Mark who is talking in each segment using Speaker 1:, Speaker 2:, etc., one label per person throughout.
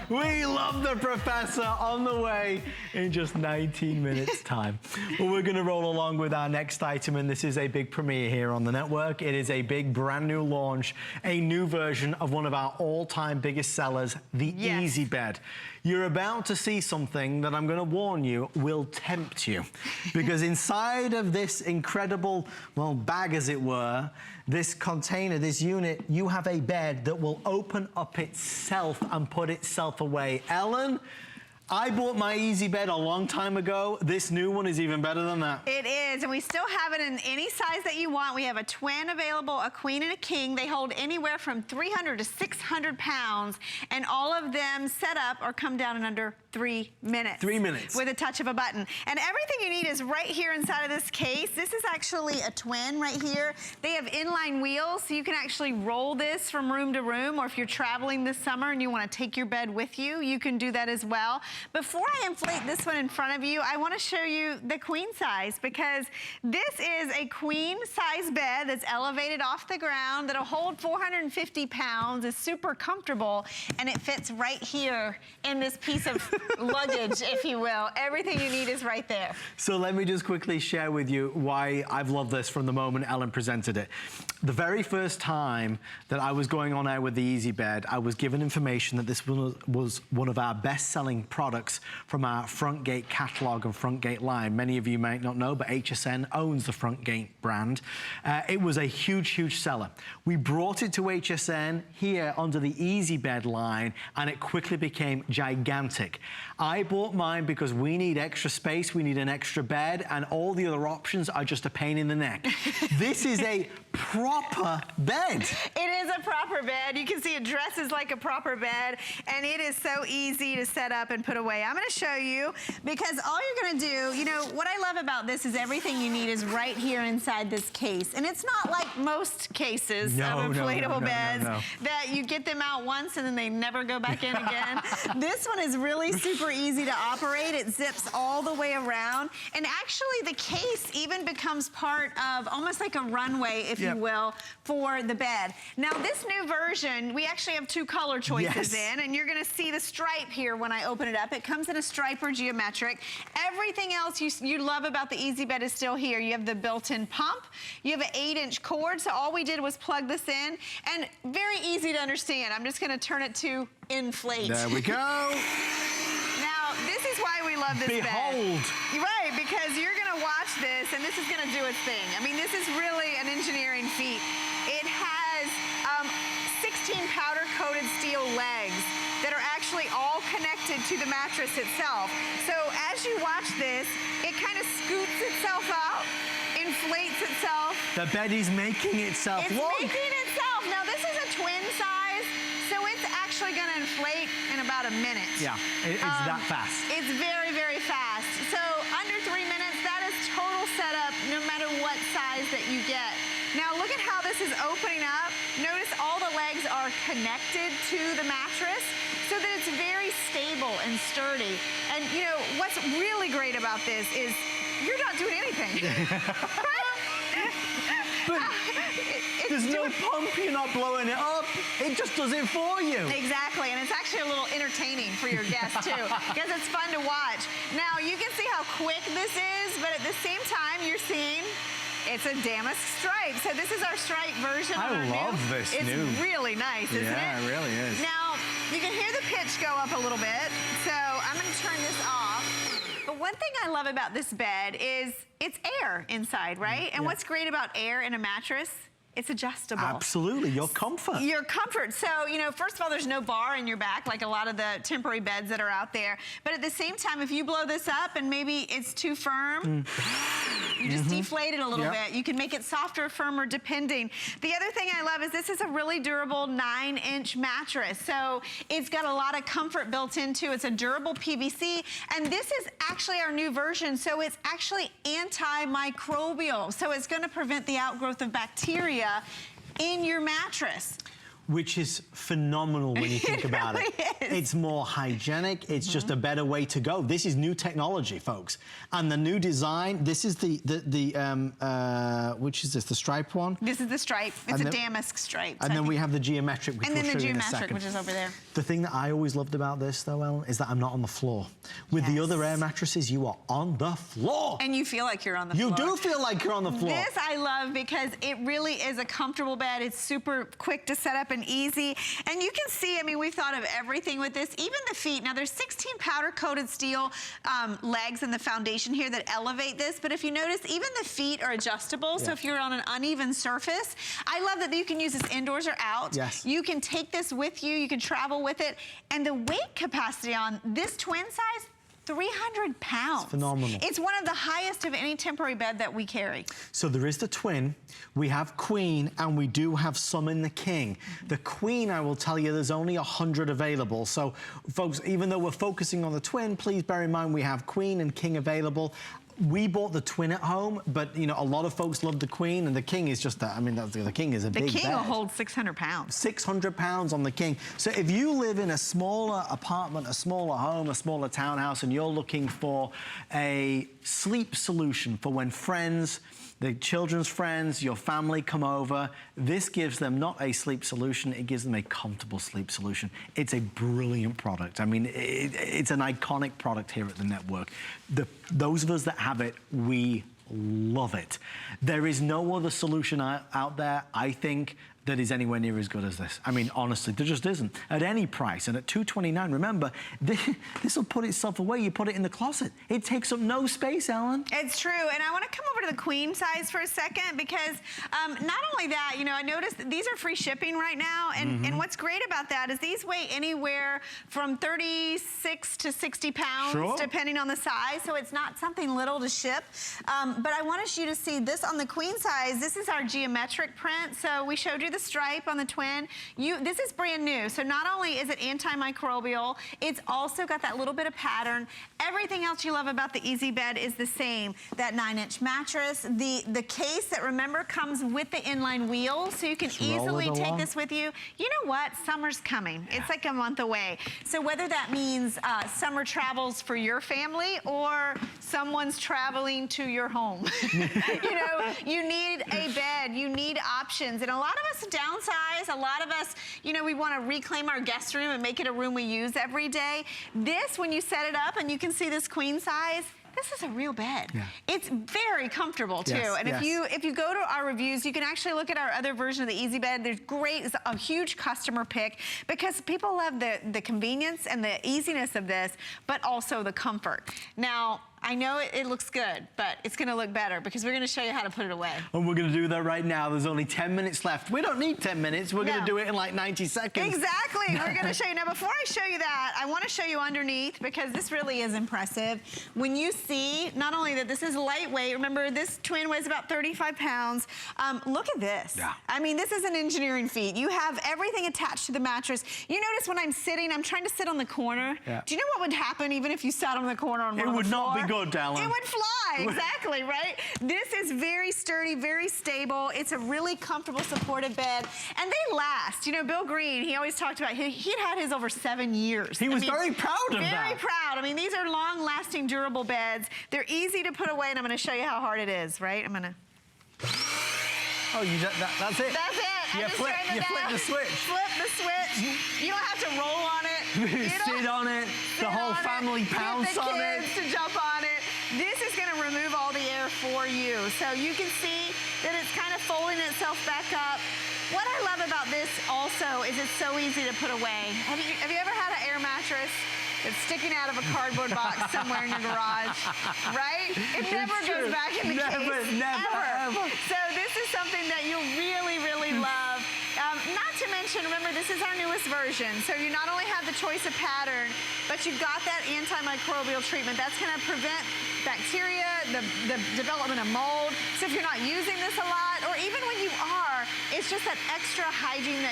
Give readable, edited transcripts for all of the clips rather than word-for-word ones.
Speaker 1: We love the Professor on the way in just 19 minutes time. Well, we're going to roll along with our next item, and this is a big premiere here on the network. It is a big brand new launch, a new version of one of our all-time biggest sellers, the Easy Bed. You're about to see something that I'm going to warn you will tempt you, because inside of this incredible, well, bag as it were, this container, this unit, you have a bed that will open up itself and put itself away. Ellen, I bought my Easy Bed a long time ago. This new one is even better than that.
Speaker 2: It is, and we still have it in any size that you want. We have a twin available, a queen and a king. They hold anywhere from 300 to 600 pounds, and all of them set up or come down in under 3 minutes.
Speaker 1: 3 minutes.
Speaker 2: With a touch of a button. And everything you need is right here inside of this case. This is actually a twin right here. They have inline wheels, so you can actually roll this from room to room, or if you're traveling this summer and you want to take your bed with you, you can do that as well. Before I inflate this one in front of you, I want to show you the queen size, because this is a queen size bed that's elevated off the ground, that'll hold 450 pounds, is super comfortable, and it fits right here in this piece of luggage, if you will. Everything you need is right there.
Speaker 1: So let me just quickly share with you why I've loved this from the moment Ellen presented it. The very first time that I was going on air with the Easy Bed, I was given information that this was one of our best-selling products from our Front Gate catalog and Front Gate line. Many of you might not know, but HSN owns the Front Gate brand. It was a huge, huge seller. We brought it to HSN here under the Easy Bed line, and it quickly became gigantic. I bought mine because we need extra space, we need an extra bed, and all the other options are just a pain in the neck. This is a proper bed. It
Speaker 2: is a proper bed. You can see it dresses like a proper bed, and it is so easy to set up and put away. I'm going to show you, because all you're going to do, you know, what I love about this is everything you need is right here inside this case. And it's not like most cases of inflatable beds that you get them out once and then they never go back in again. This one is really super easy to operate. It zips all the way around. And actually the case even becomes part of almost like a runway, if you will, for the bed. Now this new version, we actually have 2 color choices in, and you're going to see the stripe here when I open it up. It comes in a stripe or geometric. Everything else you love about the Easy Bed is still here. You have the built-in pump. You have an 8-inch cord, so all we did was plug this in, and very easy to understand. I'm just going to turn it to inflate.
Speaker 1: There we go.
Speaker 2: Now, this is why we love this bed. Right, because you're going to watch this, and this is going to do its thing. I mean, this is really an engineering feat. It has 16 powder-coated steel legs that are actually all connected to the mattress itself. So as you watch this, it kind of scoots itself out, inflates itself.
Speaker 1: The bed is making itself.
Speaker 2: It's making itself. Now this is a twin size, so it's actually going to inflate in about a minute.
Speaker 1: Yeah, it's that fast.
Speaker 2: It's very, very fast. So under 3 minutes, that is total setup no matter what size that you get. Now look at how this is opening up. Notice all the legs are connected to the mattress so that it's very stable and sturdy. And you know, what's really great about this is you're not doing anything.
Speaker 1: But there's no pump, you're not blowing it up. It just does it for you.
Speaker 2: Exactly, and it's actually a little entertaining for your guests too, because it's fun to watch. Now you can see how quick this is, but at the same time you're seeing it's a damask stripe. So this is our stripe version.
Speaker 1: I love this new.
Speaker 2: It's really nice, isn't it?
Speaker 1: Yeah, it really is.
Speaker 2: Now, you can hear the pitch go up a little bit. So I'm going to turn this off. But one thing I love about this bed is it's air inside, right? And what's great about air in a mattress? It's adjustable.
Speaker 1: Absolutely, your comfort.
Speaker 2: Your comfort. So, you know, first of all, there's no bar in your back like a lot of the temporary beds that are out there. But at the same time, if you blow this up and maybe it's too firm, you just deflate it a little bit. You can make it softer or firmer depending. The other thing I love is this is a really durable 9-inch mattress. So it's got a lot of comfort built into. It's a durable PVC. And this is actually our new version. So it's actually antimicrobial. So it's going to prevent the outgrowth of bacteria in your mattress.
Speaker 1: which is phenomenal when you think about it. It's more hygienic. It's just a better way to go. This is new technology, folks. And the new design, this is which is this, the stripe one?
Speaker 2: This is the stripe. It's a damask stripe.
Speaker 1: And then we have the geometric, which we'll show you in a second.
Speaker 2: Which is over there.
Speaker 1: The thing that I always loved about this, though, Ellen, is that I'm not on the floor. With the other air mattresses, you are on the floor.
Speaker 2: And you feel like you're on the floor.
Speaker 1: You do feel like you're on the floor.
Speaker 2: This I love because it really is a comfortable bed. It's super quick to set up and easy. And you can see, I mean, we've thought of everything with this, even the feet. Now, there's 16 powder-coated steel legs in the foundation here that elevate this. But if you notice, even the feet are adjustable. So if you're on an uneven surface, I love that you can use this indoors or out.
Speaker 1: Yes.
Speaker 2: You can take this with you. You can travel with it. And the weight capacity on this twin size, 300 pounds.
Speaker 1: It's phenomenal.
Speaker 2: It's one of the highest of any temporary bed that we carry.
Speaker 1: So there is the twin, we have queen, and we do have some in the king. The queen, I will tell you, there's only 100 available. So folks, even though we're focusing on the twin, please bear in mind we have queen and king available. We bought the twin at home, but you know, a lot of folks love the queen, and the king is just that. I mean, the king is a big bed.
Speaker 2: The king will hold 600 pounds.
Speaker 1: 600 pounds on the king. So if you live in a smaller apartment, a smaller home, a smaller townhouse, and you're looking for a sleep solution for when friends, the children's friends, your family come over, this gives them not a sleep solution, it gives them a comfortable sleep solution. It's a brilliant product. I mean, it's an iconic product here at the network. Those of us that have it, we love it. There is no other solution out there, I think, that is anywhere near as good as this. I mean, honestly, there just isn't. At any price, and at $229, remember, this will put itself away. You put it in the closet. It takes up no space, Ellen.
Speaker 2: It's true, and I want to come over to the queen size for a second because not only that, you know, I noticed that these are free shipping right now, and what's great about that is these weigh anywhere from 36 to 60 pounds, depending on the size, so it's not something little to ship. But I wanted you to see this on the queen size. This is our geometric print, so we showed you the stripe on the twin. This is brand new, so not only is it antimicrobial, it's also got that little bit of pattern. Everything else you love about the Easy Bed is the same. That 9-inch mattress, the case that, remember, comes with the inline wheels, so you can easily take this with you. You know what? Summer's coming. It's like a month away. So whether that means summer travels for your family or someone's traveling to your home, you know, you need a bed, you need options, and a lot of us downsize. A lot of us, you know, we want to reclaim our guest room and make it a room we use every day. This, when you set it up and you can see this queen size, this is a real bed. Yeah. It's very comfortable too. Yes, and if you go to our reviews, you can actually look at our other version of the Easy Bed. There's great, it's a huge customer pick because people love the convenience and the easiness of this, but also the comfort. Now, I know it looks good, but it's gonna look better because we're gonna show you how to put it away.
Speaker 1: And we're gonna do that right now. There's only 10 minutes left. We don't need 10 minutes. We're gonna do it in like 90 seconds.
Speaker 2: Exactly, we're gonna show you. Now, before I show you that, I wanna show you underneath because this really is impressive. When you see, not only that this is lightweight, remember this twin weighs about 35 pounds. Look at this. Yeah. I mean, this is an engineering feat. You have everything attached to the mattress. You notice when I'm sitting, I'm trying to sit on the corner. Yeah. Do you know what would happen even if you sat on the corner on one
Speaker 1: It would not be good, Alan.
Speaker 2: It would fly, exactly, right? This is very sturdy, very stable. It's a really comfortable, supportive bed, and they last. You know, Bill Green, he always talked about, he'd had his over 7 years.
Speaker 1: He was very proud of that.
Speaker 2: Very proud. I mean, these are long-lasting, durable beds. They're easy to put away, and I'm gonna show you how hard it is, right? I'm gonna...
Speaker 1: Oh, that's it?
Speaker 2: That's it.
Speaker 1: You flip the switch.
Speaker 2: Flip the switch. You don't have to roll on it.
Speaker 1: You sit on it. The whole family pounce on it.
Speaker 2: Get the kids to jump on it. This is going to remove all the air for you. So you can see that it's kind of folding itself back up. What I love about this also is it's so easy to put away. Have you ever had an air mattress that's sticking out of a cardboard box somewhere in your garage, right? It never goes back in the case. Never, ever. So this is something that you'll really, really love. Not to mention, remember, this is our newest version. So you not only have the choice of pattern, but you've got that antimicrobial treatment. That's going to prevent bacteria, the development of mold. So if you're not using this a lot, or even when you are, it's just that extra hygiene,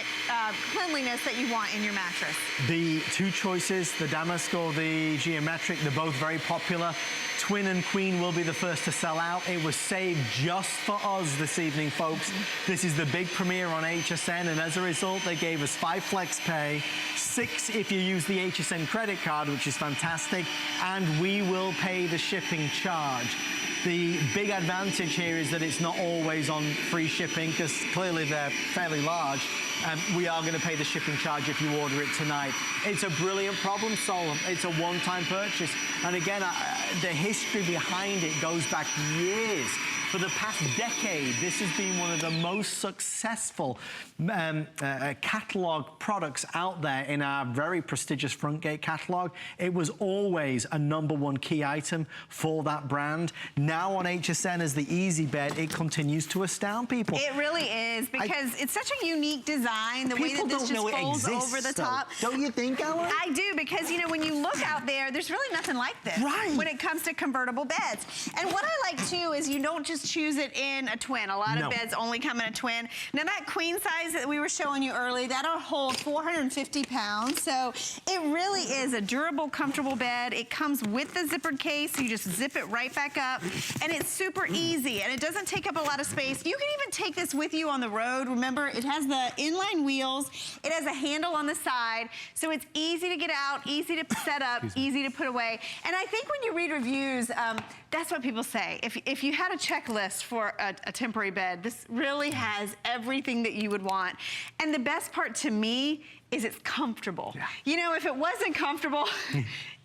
Speaker 2: cleanliness that you want in your mattress.
Speaker 1: The two choices, the damask or the geometric, they're both very popular. Twin and Queen will be the first to sell out. It was saved just for us this evening, folks. This is the big premiere on HSN, and as a result, they gave us 5 flex pay, 6 if you use the HSN credit card, which is fantastic, and we will pay the shipping charge. The big advantage here is that it's not always on free shipping, because clearly they're fairly large. We are going to pay the shipping charge if you order it tonight. It's a brilliant problem solver. It's a one-time purchase. And again, the history behind it goes back years. For the past decade, this has been one of the most successful catalog products out there in our very prestigious front gate catalog. It was always a #1 key item for that brand. Now on HSN as the Easy Bed, it continues to astound people.
Speaker 2: It really is, because it's such a unique design, the way that this just folds over the top.
Speaker 1: Don't you think, Ellen?
Speaker 2: I do, because, you know, when you look out there, there's really nothing like this when it comes to convertible beds. And what I like, too, is you don't just choose it in a twin. A lot of beds only come in a twin. Now, that queen size that we were showing you early, that'll hold 450 pounds. So it really is a durable, comfortable bed. It comes with the zippered case, so you just zip it right back up. And it's super easy, and it doesn't take up a lot of space. You can even take this with you on the road. Remember, it has the inline wheels. It has a handle on the side, so it's easy to get out, easy to set up, easy to put away. And I think when you read reviews, that's what people say. If you had a checklist for a temporary bed, this really has everything that you would want. And the best part to me is it's comfortable. Yeah. You know, if it wasn't comfortable,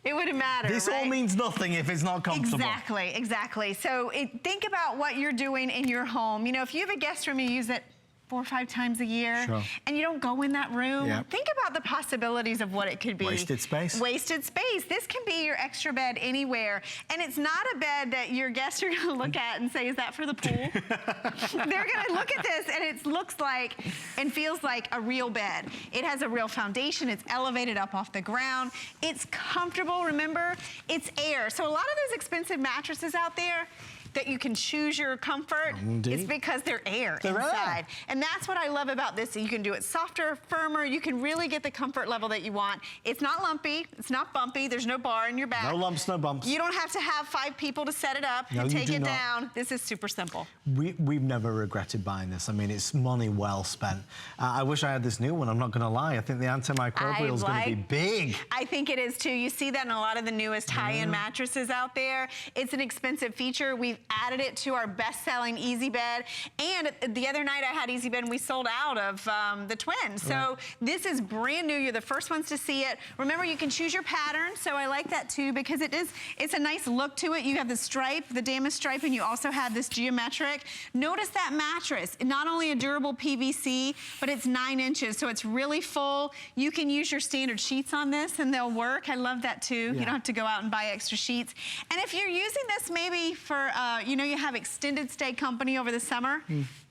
Speaker 2: it wouldn't matter.
Speaker 1: This all means nothing if it's not comfortable.
Speaker 2: Exactly, exactly. So think about what you're doing in your home. You know, if you have a guest room, you use it 4 or 5 times a year, and you don't go in that room, think about the possibilities of what it could be.
Speaker 1: Wasted space.
Speaker 2: Wasted space. This can be your extra bed anywhere, and it's not a bed that your guests are gonna look at and say, is that for the pool? They're gonna look at this, and it looks like and feels like a real bed. It has a real foundation. It's elevated up off the ground. It's comfortable, remember? It's air. So a lot of those expensive mattresses out there, that you can choose your comfort, it's because they're air inside. And that's what I love about this. You can do it softer, firmer. You can really get the comfort level that you want. It's not lumpy. It's not bumpy. There's no bar in your back.
Speaker 1: No lumps, no bumps.
Speaker 2: You don't have to have 5 people to set it up and take it down. This is super simple.
Speaker 1: We've never regretted buying this. I mean, it's money well spent. I wish I had this new one. I'm not going to lie. I think the antimicrobial is going to be big.
Speaker 2: I think it is too. You see that in a lot of the newest high-end mattresses out there. It's an expensive feature. We've added it to our best-selling Easy Bed. And the other night I had Easy Bed and we sold out of the twin. So this is brand new. You're the first ones to see it. Remember, you can choose your pattern. So I like that too, because it's a nice look to it. You have the stripe, the damask stripe, and you also have this geometric. Notice that mattress, not only a durable PVC, but it's 9 inches. So it's really full. You can use your standard sheets on this and they'll work. I love that too. You don't have to go out and buy extra sheets. And if you're using this maybe for, you know, you have extended stay company over the summer,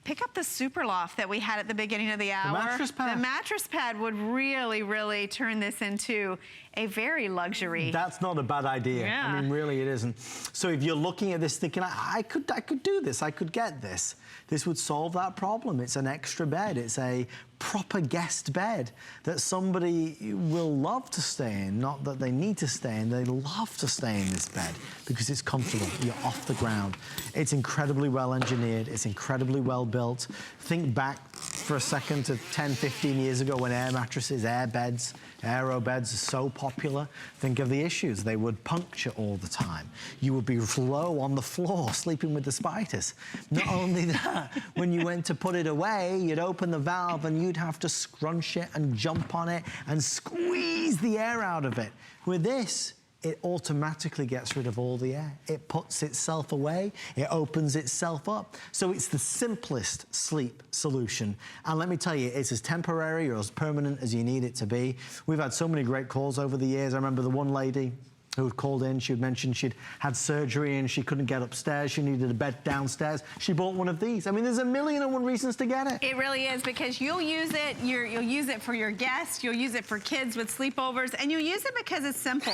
Speaker 2: pick up the Super Loft that we had at the beginning of the hour.
Speaker 1: The mattress pad.
Speaker 2: The mattress pad would really, really turn this into a very luxury.
Speaker 1: That's not a bad idea.
Speaker 2: Yeah.
Speaker 1: I mean, really, it isn't. So if you're looking at this thinking, I could do this, I could get this, this would solve that problem. It's an extra bed. It's a proper guest bed that somebody will love to stay in, not that they need to stay in. They love to stay in this bed because it's comfortable. You're off the ground. It's incredibly well engineered. It's incredibly well built. Think back for a second to 10, 15 years ago when air mattresses, air beds, aero beds are so popular. Think of the issues. They would puncture all the time. You would be low on the floor, sleeping with the spiders. Not only that, when you went to put it away, you'd open the valve and you'd have to scrunch it and jump on it and squeeze the air out of it. With this, it automatically gets rid of all the air. It puts itself away, it opens itself up. So it's the simplest sleep solution. And let me tell you, it's as temporary or as permanent as you need it to be. We've had so many great calls over the years. I remember the one lady who had called in, she had mentioned she'd had surgery and she couldn't get upstairs, she needed a bed downstairs. She bought one of these. I mean, there's 1,000,001 reasons to get it.
Speaker 2: It really is, because you'll use it, you'll use it for your guests, you'll use it for kids with sleepovers, and you'll use it because it's simple,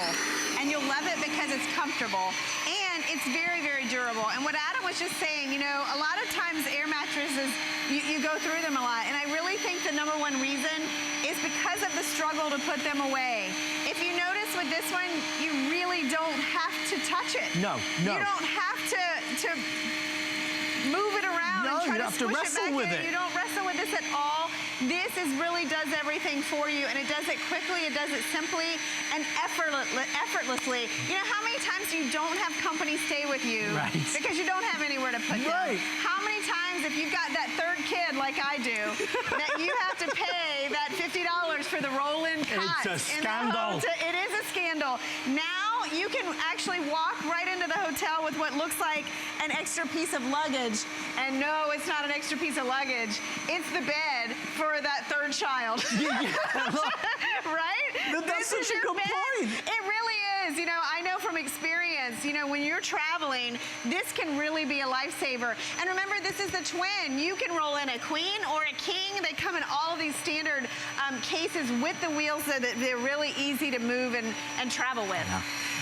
Speaker 2: and you'll love it because it's comfortable. And and it's very, very durable. And what Adam was just saying, you know, a lot of times air mattresses, you go through them a lot. And I really think the #1 reason is because of the struggle to put them away. If you notice with this one, you really don't have to touch it.
Speaker 1: No.
Speaker 2: You don't have to move it around and try to squish it back in. You don't wrestle with this at all. This really does everything for you, and it does it quickly, it does it simply, and effortlessly. You know how many times you don't have company stay with you because you don't have anywhere to put them? How many times, if you've got that third kid like I do, that you have to pay that $50 for the roll-in cot?
Speaker 1: It's a scandal.
Speaker 2: It is a scandal. Now you can actually walk right into the hotel with what looks like an extra piece of luggage. And no, it's not an extra piece of luggage. It's the bed for that third child. Right?
Speaker 1: That's such a good point.
Speaker 2: It really is. You know, I know from experience, you know, when you're traveling, this can really be a lifesaver. And remember, this is the twin. You can roll in a queen or a king. They come in all of these standard cases with the wheels so that they're really easy to move and travel with.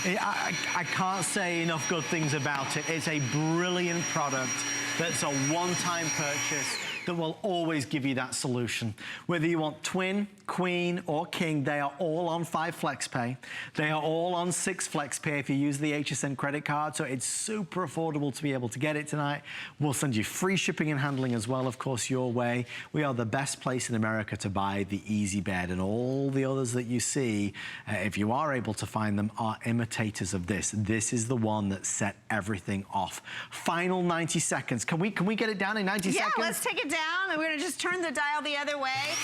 Speaker 1: I can't say enough good things about it. It's a brilliant product that's a one-time purchase that will always give you that solution. Whether you want twin, queen, or king, they are all on 5 FlexPay. They are all on 6 FlexPay if you use the HSN credit card, so it's super affordable to be able to get it tonight. We'll send you free shipping and handling as well, of course, your way. We are the best place in America to buy the Easy Bed, and all the others that you see, if you are able to find them, are imitators of this. This is the one that set everything off. Final 90 seconds. Can we get it down in 90 seconds?
Speaker 2: Yeah, let's take it down, and we're gonna just turn the dial the other way.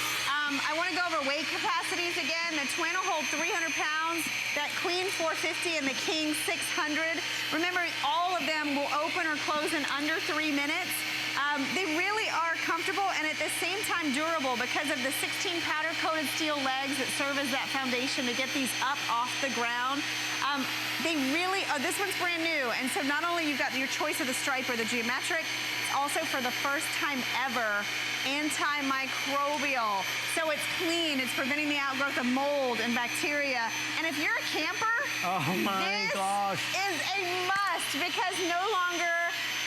Speaker 2: I wanna go over weight capacities again. The twin will hold 300 pounds, that queen 450, and the king 600. Remember, all of them will open or close in under 3 minutes. They really are comfortable and at the same time durable because of the 16 powder-coated steel legs that serve as that foundation to get these up off the ground. They really are, this one's brand new, and so not only you've got your choice of the stripe or the geometric, it's also for the first time ever, antimicrobial. So it's clean, it's preventing the outgrowth of mold and bacteria. And if you're a camper, this is a must because no longer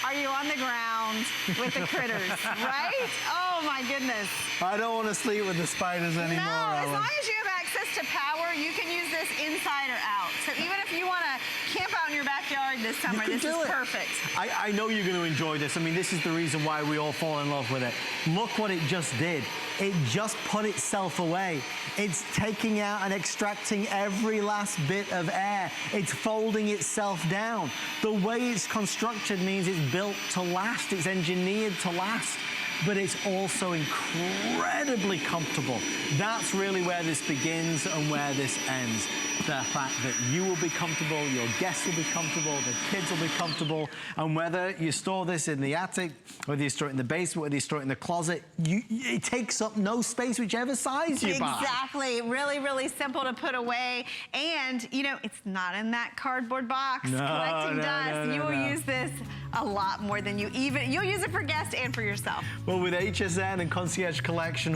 Speaker 2: are you on the ground with the critters, right? Oh my goodness.
Speaker 1: I don't want to sleep with the spiders anymore.
Speaker 2: No, as long as you have access to power, you can use this inside or out. So even if you want to camp out in your backyard this summer, this is perfect.
Speaker 1: I know you're going to enjoy this. I mean, this is the reason why we all fall in love with it. Look what it just did. It just put itself away. It's taking out and extracting every last bit of air. It's folding itself down. The way it's constructed means it's built to last. It's engineered to last. But it's also incredibly comfortable. That's really where this begins and where this ends. The fact that you will be comfortable, your guests will be comfortable, the kids will be comfortable, and whether you store this in the attic, whether you store it in the basement, whether you store it in the closet, it takes up no space, whichever size you buy.
Speaker 2: Exactly. Really, really simple to put away. And, you know, it's not in that cardboard box collecting dust. You will use this a lot more than you'll use it for guests and for yourself.
Speaker 1: Well, with HSN and Concierge Collection,